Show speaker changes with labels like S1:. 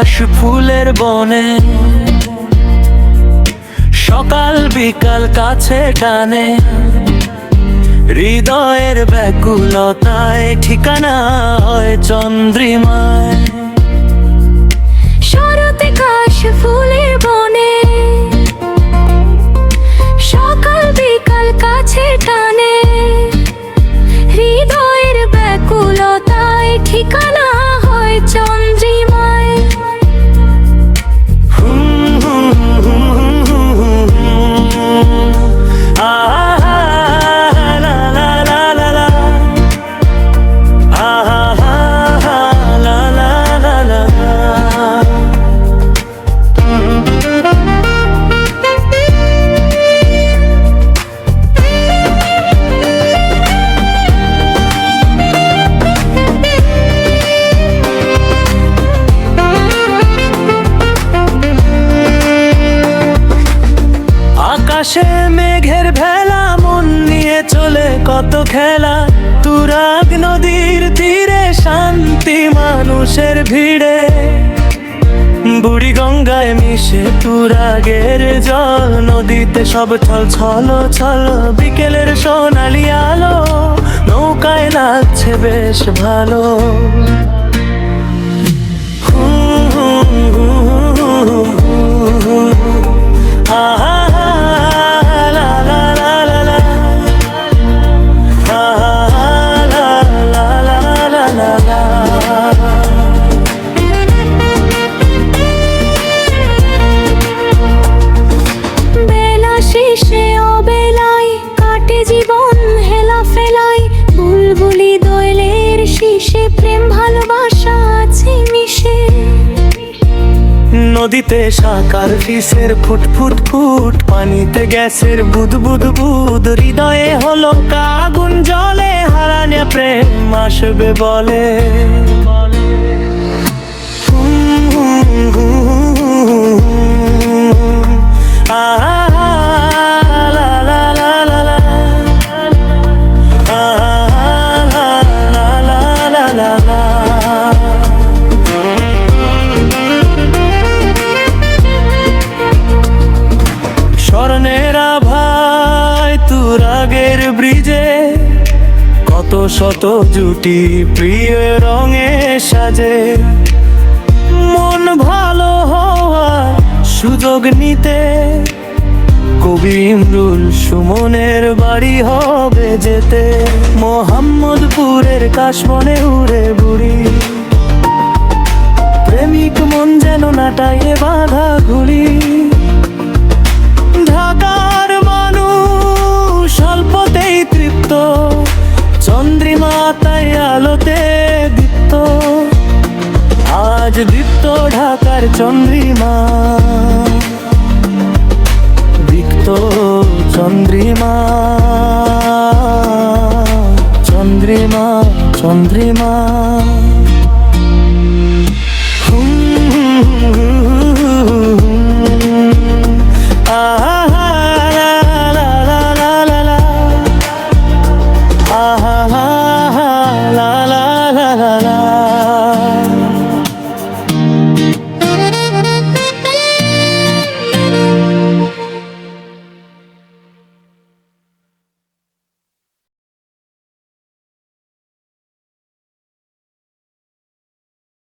S1: কাশ ফুলের বনে, সকাল বিকাল কাছে টানে। হৃদয়ের ব্যাকুলতায় ঠিকানা হয় চন্দ্রিমায়।
S2: শরতে কাশ ফুলের বনে, সকাল বিকাল কাছে টানে। হৃদয়ের ব্যাকুলতায় ঠিকানা হয় চন্দ্রিমায়।
S1: আকাশে মেঘের ভেলা, মন নিয়ে চলে কত খেলা। তুরাগ নদীর তীরে শান্তি মানুষের ভিড়ে। বুড়ি গঙ্গায় মিশে তুরাগের জল, নদীতে সব ছল ছল ছল। বিকেলের সোনালি আলো, নৌকায় লাগছে বেশ ভালো।
S2: বেলা শেষে অবেলায় কাটে জীবন হেলা ফেলায়। বুলবুলি দোয়েলের শীষে প্রেম ভালোবাসা আছে মিশে।
S1: নদীতে সাকার ফিসের ফুট ফুট ফুট, পানিতে গ্যাসের বুদ বুদ বুদ। হৃদয়ে হলো আগুন জলে, হারানে প্রেম আসবে বলে। স্বর্ণের আভায় তুরাগের ব্রিজে, কত শত জুটি প্রিয় রঙে সাজে। মন ভালো হওয়ার সুযোগ নিতে, কবি ইমরুল সুমনের বাড়ি হবে যেতে। মোহাম্মদপুরের কাশবনে উড়ে বুড়ি, প্রেমিক মন যেন নাটাইয়ে বাঁধা ঘুড়ি। ঢাকার মানুষ অল্পতেই তৃপ্ত, চন্দ্রিমা তাই আলোতে দীপ্ত। আজ দীপ্ত ঢাকার চন্দ্রিমা, দীপ্ত চন্দ্রিমা, চন্দ্রিমা, চন্দ্রিমা।